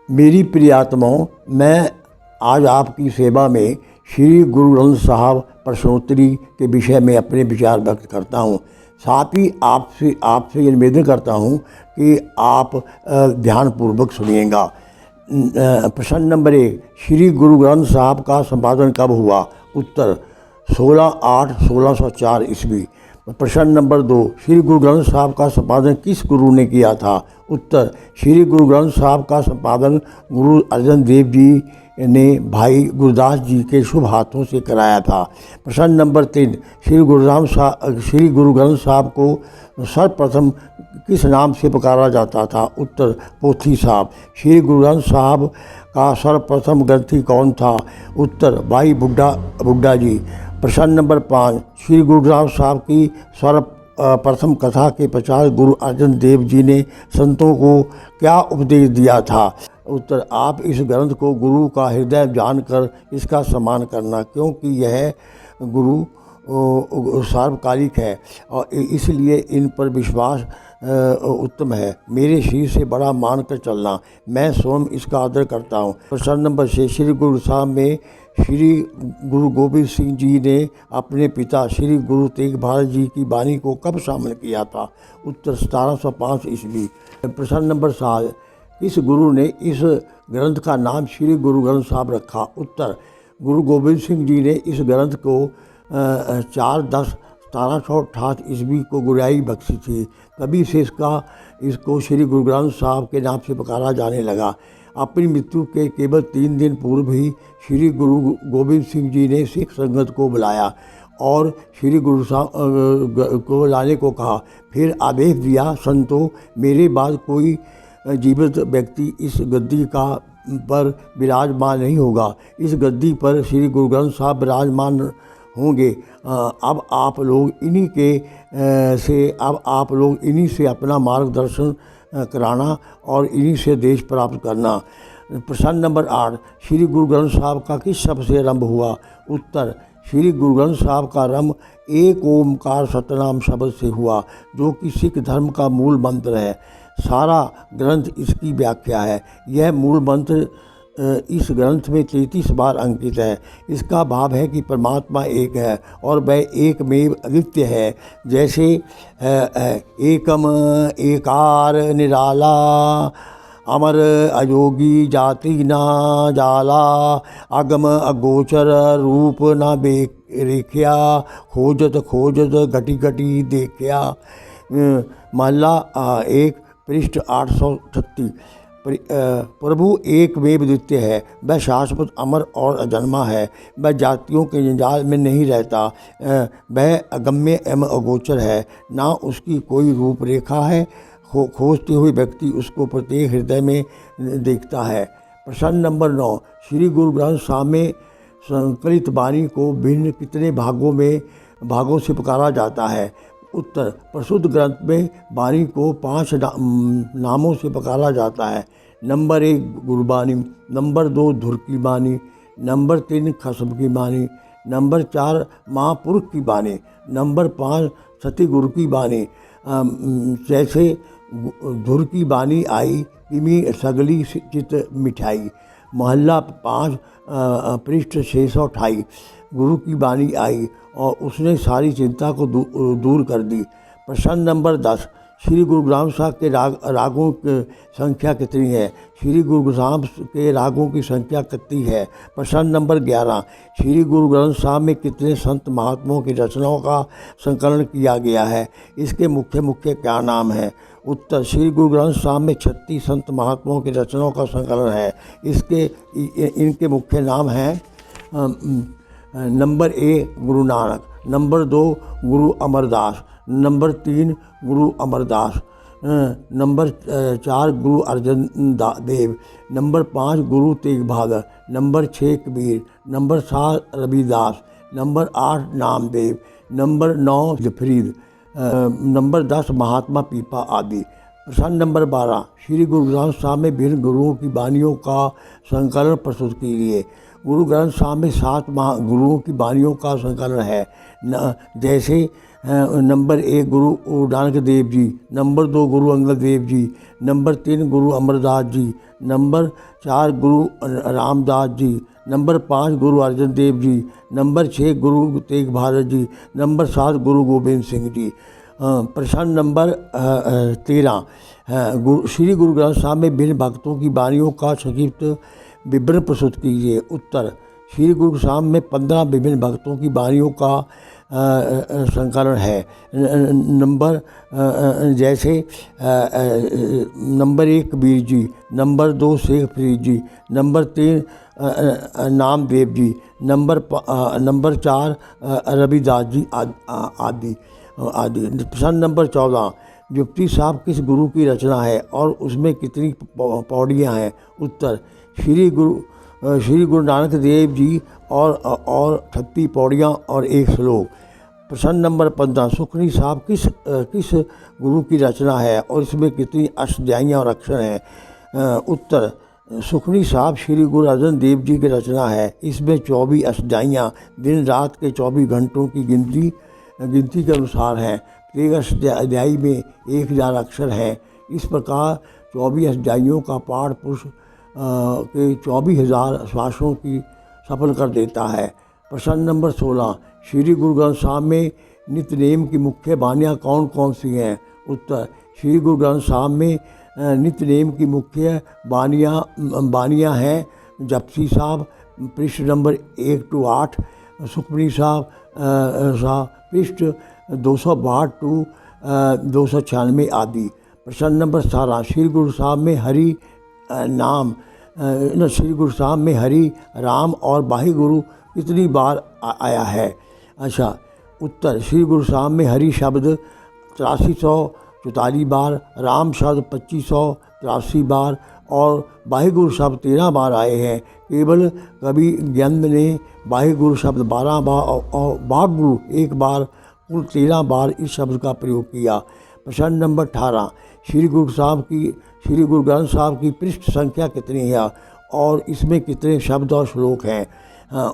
मेरी प्रियात्माओं, मैं आज आपकी सेवा में श्री गुरु ग्रंथ साहब प्रश्नोत्तरी के विषय में अपने विचार व्यक्त करता हूँ। साथ ही आपसे ये निवेदन करता हूँ कि आप ध्यानपूर्वक सुनिएगा। प्रश्न नंबर 1, श्री गुरु ग्रंथ साहब का संपादन कब हुआ? उत्तर 16/8/1604 ईस्वी। प्रश्न नंबर 2, श्री गुरु ग्रंथ साहब का संपादन किस गुरु ने किया था? उत्तर, श्री गुरु ग्रंथ साहब का संपादन गुरु अर्जन देव जी ने भाई गुरदास जी के शुभ हाथों से कराया था। प्रश्न नंबर 3, श्री गुरु ग्रंथ साहब को सर्वप्रथम किस नाम से पुकारा जाता था? उत्तर, पोथी साहब। श्री गुरु ग्रंथ साहब का सर्वप्रथम ग्रंथी कौन था? उत्तर, भाई बुड्ढा जी। प्रश्न नंबर 5, श्री गुरु ग्रंथ साहब की सर्वप्रथम कथा के 50 गुरु अर्जन देव जी ने संतों को क्या उपदेश दिया था? उत्तर, आप इस ग्रंथ को गुरु का हृदय जानकर इसका सम्मान करना, क्योंकि यह गुरु सार्वकालिक है और इसलिए इन पर विश्वास उत्तम है। मेरे शीश से बड़ा मानकर चलना, मैं स्वयं इसका आदर करता हूँ। प्रश्न नंबर 6, श्री गुरु साहब में श्री गुरु गोविंद सिंह जी ने अपने पिता श्री गुरु तेग बहादुर जी की वाणी को कब शामिल किया था? उत्तर, 1705 ईस्वी। प्रश्न नंबर 7, इस गुरु ने इस ग्रंथ का नाम श्री गुरु ग्रंथ साहब रखा? उत्तर, गुरु गोविंद सिंह जी ने इस ग्रंथ को 4/10/1768 ईस्वी को गुरियाई बख्शी थी। तभी से इसको श्री गुरु ग्रंथ साहब के नाम से पुकारा जाने लगा। अपनी मृत्यु के केवल 3 दिन पूर्व ही श्री गुरु गोविंद सिंह जी ने सिख संगत को बुलाया और श्री गुरु साहब को लाने को कहा। फिर आदेश दिया, संतों, मेरे बाद कोई जीवित व्यक्ति इस गद्दी पर विराजमान नहीं होगा। इस गद्दी पर श्री गुरु ग्रंथ साहब विराजमान होंगे। अब आप लोग इन्हीं से अपना मार्गदर्शन कराना और इन्हीं से देश प्राप्त करना। प्रश्न नंबर 8, श्री गुरु ग्रंथ साहब का किस शब्द से आरंभ हुआ? उत्तर, श्री गुरु ग्रंथ साहब का आरंभ एक ओमकार सतनाम शब्द से हुआ, जो कि सिख धर्म का मूल मंत्र है। सारा ग्रंथ इसकी व्याख्या है। यह मूल मंत्र इस ग्रंथ में 33 बार अंकित है। इसका भाव है कि परमात्मा एक है और वह एकमेव अद्वितीय है। जैसे एकम एकार निराला, अमर अयोगी जाति ना जाला, अगम अगोचर रूप ना रेख्या, खोजत घटी घटी देखया। महला 1, पृष्ठ 836। प्रभु एक में द्वितीय है, वह शाश्वत अमर और अजन्मा है। वह जातियों के जंजाल में नहीं रहता। वह अगम्य एवं अगोचर है, ना उसकी कोई रूपरेखा है। खोजते हुए व्यक्ति उसको प्रत्येक हृदय में देखता है। प्रश्न नंबर 9, श्री गुरु ग्रंथ साहब में संकलित वाणी को भिन्न कितने भागों से पुकारा जाता है? उत्तर, प्रस्तुत ग्रंथ में वाणी को 5 नामों से पुकारा जाता है। नंबर 1 गुरबाणी, नंबर 2 धुर की वाणी, नंबर 3 खसब की वाणी, नंबर 4 महापुरुष की वाणी, नंबर 5 सती गुरु की वाणी। जैसे धुर की वाणी आई, तिमी सगली चित मिठाई। महला 5, पृष्ठ 628। गुरु की वाणी आई और उसने सारी चिंता को दूर कर दी। प्रश्न नंबर 10, श्री गुरु ग्रंथ साहब के रागों की संख्या कितनी है? श्री गुरु साहब के रागों की संख्या कितनी है? प्रश्न नंबर 11, श्री गुरु ग्रंथ साहब में कितने संत महात्माओं की रचनाओं का संकलन किया गया है? इसके मुख्य क्या नाम है? उत्तर, श्री गुरु ग्रंथ साहब में 36 संत महात्माओं की रचनाओं का संकलन है। इनके मुख्य नाम हैं नंबर 1 गुरु नानक, नंबर 2 गुरु अमरदास, नंबर 3 गुरु Amar Das, number 4 Guru Arjan Dev, number 5 Guru Tegh Bahadur, number 6 Kabir, number 7 Ravidas, number 8 Namdev, number 9 जफरीद, नंबर 10 महात्मा पीपा आदि। प्रश्न नंबर 12, श्री गुरु ग्रंथ साहब में विभिन्न गुरुओं की वाणियों का संकलन प्रस्तुत कीजिए। गुरु ग्रंथ साहब में 7 गुरुओं की वाणियों का संकलन है। जैसे number 1 Guru Nanak Dev ji, number 2 Guru Angad Dev ji, number 3 गुरु अमरदास जी, नंबर 4 गुरु रामदास जी, नंबर 5 गुरु अर्जन देव जी, नंबर 6 गुरु तेग बहादुर जी, नंबर 7 गुरु गोबिंद सिंह जी। प्रश्न नंबर 13, श्री गुरु ग्रंथ साहब में भिन्न भक्तों की वाणियों का संक्षिप्त विवरण प्रस्तुत कीजिए। उत्तर, श्री गुरु साहब में 15 विभिन्न भक्तों की वाणियों का संकलन है। नंबर जैसे नंबर 1 कबीर जी, नंबर 2 शेख फरीद जी, नंबर 3 नामदेव जी, नंबर 4 रविदास जी आदि। प्रश्न नंबर 14, जुक्ति साहब किस गुरु की रचना है और उसमें कितनी पौड़ियाँ हैं। उत्तर, श्री गुरु नानक देव जी और 36 पौड़ियाँ और 1 श्लोक। प्रश्न नंबर 15, सुखनी साहब किस गुरु की रचना है और इसमें कितनी अष्टध्यायियाँ और अक्षर हैं। उत्तर, सुखनी साहब श्री गुरु अर्जन देव जी की रचना है। इसमें 24 अष्टध्यायियाँ दिन रात के 24 घंटों की गिनती के अनुसार हैं। प्रत्येक अष्टध्यायी में 1000 अक्षर हैं। इस प्रकार 24 अष्टध्यायियों का पाठ पुरुष के 24,000 श्वासों की सफल कर देता है। प्रश्न नंबर 16, श्री गुरु ग्रंथ साहब में नित्य नेम की मुख्य वाणियाँ कौन कौन सी हैं। उत्तर, श्री गुरु ग्रंथ साहब में नित्य नेम की मुख्य वाणियाँ हैं। जपसी साहब पृष्ठ नंबर 1 to 8, सुखमनी साहब पृष्ठ 262 to 296 आदि। प्रश्न नंबर 17, श्री गुरु साहब में श्री गुरु साहब में हरि, राम और वाहि गुरु कितनी बार आया है। अच्छा, उत्तर, श्री गुरु साहब में हरि शब्द 8344 बार, राम शब्द 2583 बार और वाहि गुरु शब्द 13 बार आए हैं। केवल कवि ज्ञान ने वाहि गुरु शब्द 12 बार और वाग गुरु 1 बार, कुल 13 बार इस शब्द का प्रयोग किया। प्रश्न नंबर 18, श्री गुरु ग्रंथ साहब की पृष्ठ संख्या कितनी है और इसमें कितने शब्द और श्लोक हैं।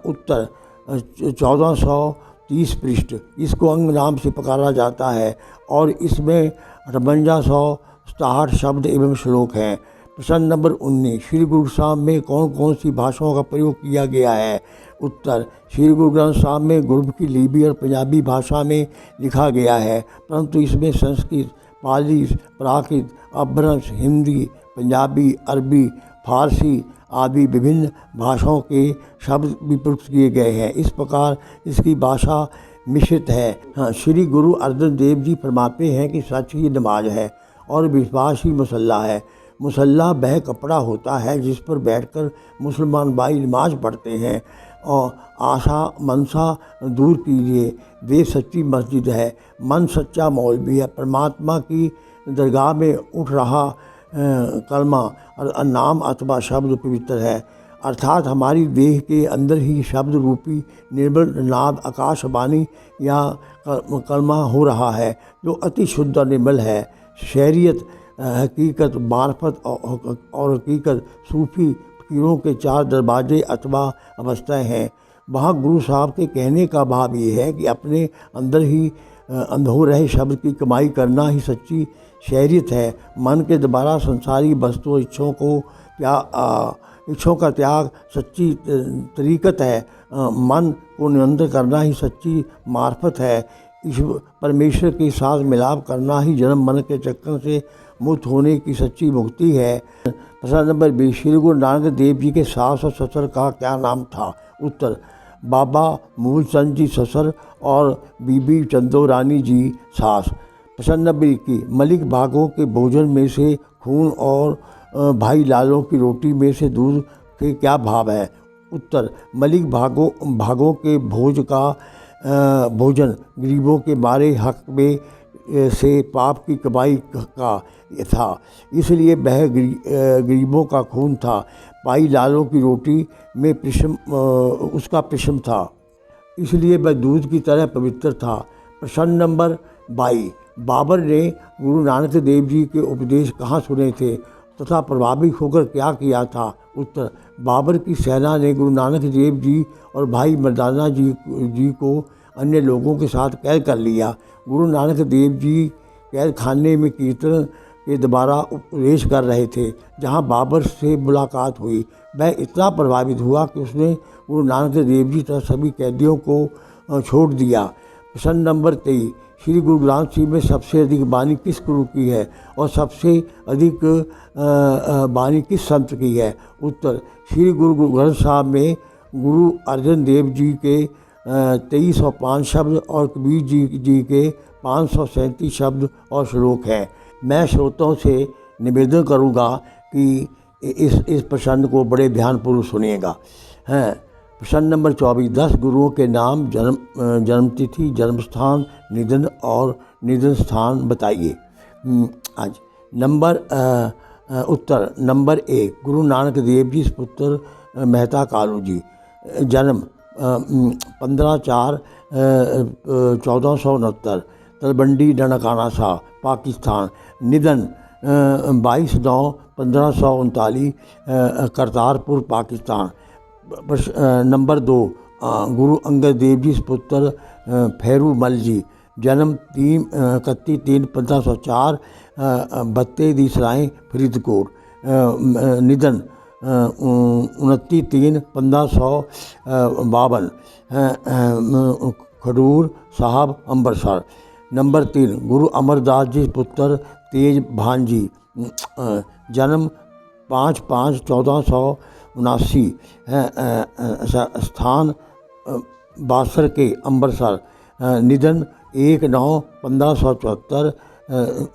उत्तर, 1430 पृष्ठ। इसको अंग नाम से पुकारा जाता है और इसमें 5867 शब्द एवं श्लोक हैं। प्रश्न नंबर 19, श्री गुरु साहब में कौन कौन सी भाषाओं का प्रयोग किया गया है। उत्तर, श्री गुरु ग्रंथ साहब में गुरमुखी लिपि और पंजाबी भाषा में लिखा गया है, परंतु इसमें संस्कृत, पाली, प्राकृत, अपभ्रंश, हिंदी, पंजाबी, अरबी, फारसी आदि विभिन्न भाषाओं के शब्द भी प्रयुक्त किए गए हैं। इस प्रकार इसकी भाषा मिश्रित है। हाँ, श्री गुरु अर्जन देव जी फरमाते हैं कि सच ही नमाज है और विश्वास ही मुसल्ला है। मुसल्ला वह कपड़ा होता है जिस पर बैठकर मुसलमान भाई नमाज पढ़ते हैं और आशा मनसा दूर कीजिए। देह सच्ची मस्जिद है, मन सच्चा मौलवी है। परमात्मा की दरगाह में उठ रहा कलमा और नाम अथवा शब्द पवित्र है, अर्थात हमारी देह के अंदर ही शब्द रूपी निर्मल नाद आकाशवाणी या कलमा हो रहा है, जो अति शुद्ध और निर्मल है। शहरियत, हकीकत, मार्फत और हकीकत सूफी फकीरों के 4 दरवाजे अथवा अवस्थाएँ हैं। वहाँ गुरु साहब के कहने का भाव ये है कि अपने अंदर ही अंधो रहे शब्द की कमाई करना ही सच्ची शहरियत है। मन के द्वारा संसारी वस्तु इच्छों का त्याग सच्ची तरीकत है। मन को नियंत्रण करना ही सच्ची मार्फत है। परमेश्वर के साथ मिलाप करना ही जन्म मन के चक्कर से मुक्त होने की सच्ची मुक्ति है। प्रश्न नंबर 20, श्री गुरु नानक देव जी के सास और ससुर का क्या नाम था। उत्तर, बाबा मूलचंद जी ससुर और बीबी चंदो रानी जी सास। प्रश्न नंबर 21, मलिक भागों के भोजन में से खून और भाई लालों की रोटी में से दूध के क्या भाव है। उत्तर, मलिक भागों के भोजन गरीबों के मारे हक में से पाप की कमाई का था, इसलिए वह गरीबों का खून था। भाई लालों की रोटी में उसका पिश्म था, इसलिए वह दूध की तरह पवित्र था। प्रश्न नंबर 22, बाबर ने गुरु नानक देव जी के उपदेश कहाँ सुने थे तथा प्रभावित होकर क्या किया था। उत्तर, बाबर की सेना ने गुरु नानक देव जी और भाई मर्दाना जी को अन्य लोगों के साथ कैद कर लिया। गुरु नानक देव जी कैद खाने में कीर्तन के दोबारा उपदेश कर रहे थे, जहां बाबर से मुलाकात हुई। वह इतना प्रभावित हुआ कि उसने गुरु नानक देव जी तथा सभी कैदियों को छोड़ दिया। प्रश्न नंबर 23, श्री गुरु ग्रंथ साहिब में सबसे अधिक बानी किस गुरु की है और सबसे अधिक बानी किस संत की है? उत्तर, श्री गुरु ग्रंथ साहिब में गुरु अर्जन देव जी के 2305 शब्द और कबीर जी के 537 शब्द और श्लोक हैं। मैं श्रोताओं से निवेदन करूंगा कि इस प्रसंग को बड़े ध्यानपूर्वक सुनिएगा। हैं प्रश्न नंबर 24, 10 गुरुओं के नाम, जन्मतिथि, जन्मस्थान, निधन और निधन स्थान बताइए। आज उत्तर नंबर 1, गुरु नानक देव जी पुत्र मेहता कालू जी। जन्म 15/4/1469, तलवंडी ननकाना साहब, पाकिस्तान। निधन 22/9/1539, करतारपुर, पाकिस्तान। नंबर 2, गुरु अंगद देव जी पुत्र फेरू मल जी। जन्म 31/3/1504, बत्ते दी सराय, फरीदकोट। निधन 29/3/1552, खडूर साहब, अमृतसर। नंबर 3, गुरु अमरदास जी पुत्र तेज भान जी। जन्म 5/5/1479, स्थान बासर के, अमृतसर। निधन 1/9/1574,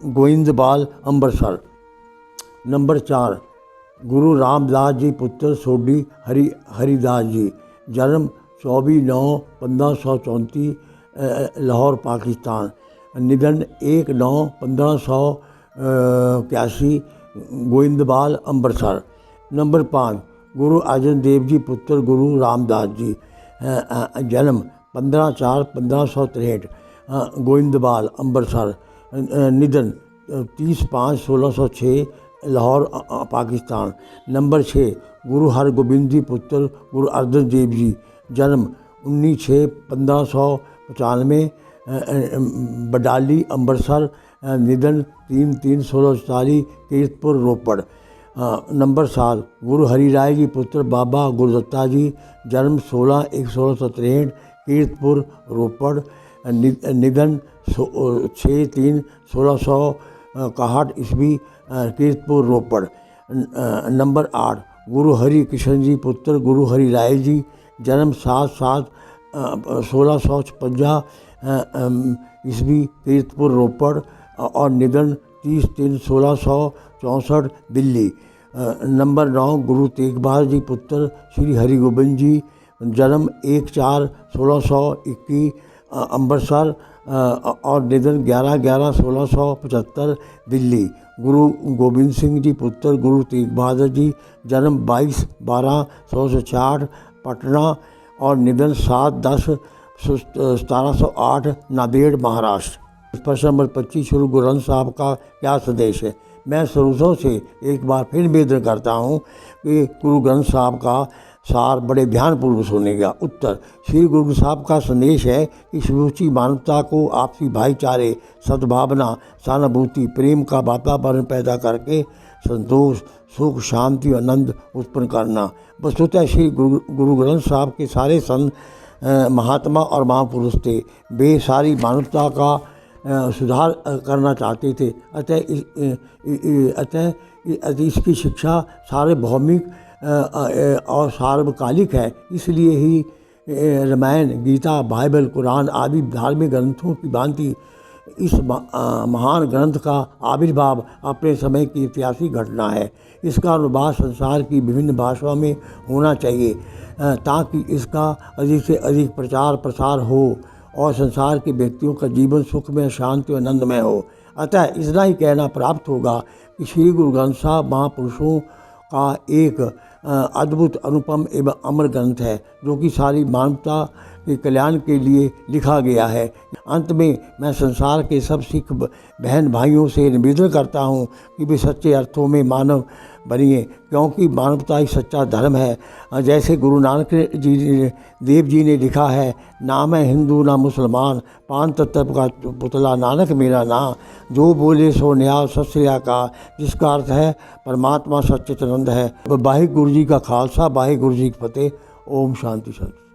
गोविंदबाल, अमृतसर। नंबर 4, गुरु रामदास जी पुत्र सोडी हरिदास जी। जन्म 24/9/1534, लाहौर, पाकिस्तान। निधन 1/9/1581, गोविंदबाल, अमृतसर। नंबर 5, गुरु अर्जन देव जी पुत्र गुरु रामदास जी। जन्म 15/4/1563, गोविंदबाल, अमृतसर। निधन 30/5/1606, लाहौर, पाकिस्तान। नंबर 6, गुरु हरगोबिंद जी पुत्र गुरु अर्जन देव जी। जन्म 19/6/1595, बडाली, अमृतसर। निधन 3/3/1644, कीरतपुर, रोपड़। नंबर 7, गुरु हरिराय जी पुत्र बाबा गुरुदत्ता जी। जन्म 16/1/1663, कीरतपुर, रोपड़। निधन 6/3/1661 ईस्वी, कीरतपुर, रोपड़। नंबर 8, गुरु हरि कृष्ण जी पुत्र गुरु हरिराय जी। जन्म 7/7/1656 ईस्वी, कीरतपुर, रोपड़। और निधन 30/3/1664, दिल्ली। नंबर 9, गुरु तेग बहादुर जी पुत्र श्री हरि गोबिंद जी। जन्म 1/4/1621, अमृतसर। और निधन 11/11/1675, दिल्ली। गुरु गोबिंद सिंह जी पुत्र गुरु तेग बहादुर जी। जन्म 22/12/1666, पटना। और निधन 7/10/1708, नांदेड़, महाराष्ट्र। प्रश्न नंबर 25, श्री गुरु ग्रंथ साहब का क्या संदेश है? मैं श्रोताओं से एक बार फिर निवेदन करता हूँ कि गुरु ग्रंथ साहब का सार बड़े ध्यानपूर्वक सुनेगा। उत्तर, श्री गुरु साहब का संदेश है कि समूची मानवता को आपसी भाईचारे, सद्भावना, सहानुभूति, प्रेम का वातावरण पैदा करके संतोष, सुख, शांति और आनंद उत्पन्न करना। वस्तुतः श्री गुरु ग्रंथ साहब के सारे संत महात्मा और महापुरुष थे। वे सारी मानवता का सुधार करना चाहते थे। अतः इसकी शिक्षा सार्वभौमिक और सार्वकालिक है। इसलिए ही रामायण, गीता, बाइबल, कुरान आदि धार्मिक ग्रंथों की भांति इस महान ग्रंथ का आविर्भाव अपने समय की ऐतिहासिक घटना है। इसका अनुवाद संसार की विभिन्न भाषाओं में होना चाहिए ताकि इसका अधिक से अधिक प्रचार प्रसार हो और संसार के व्यक्तियों का जीवन सुखमय, शांति और आनंदमय हो। अतः इतना ही कहना प्राप्त होगा कि श्री गुरु ग्रंथ साहब महापुरुषों का एक अद्भुत, अनुपम एवं अमर ग्रंथ है जो कि सारी मानवता के कल्याण के लिए लिखा गया है। अंत में मैं संसार के सब सिख बहन भाइयों से निवेदन करता हूँ कि वे सच्चे अर्थों में मानव बनिए, क्योंकि मानवता ही सच्चा धर्म है। जैसे गुरु नानक देव जी ने लिखा है, ना मैं हिंदू ना मुसलमान, पान तत्व का पुतला नानक मेरा नाम, जो बोले सो न्याय सत श्री अकाल, जिसका अर्थ है परमात्मा सच्चिदानंद है। वाहिगुरु जी का खालसा, वाहिगुरु जी की फतेह। ओम शांति शांति।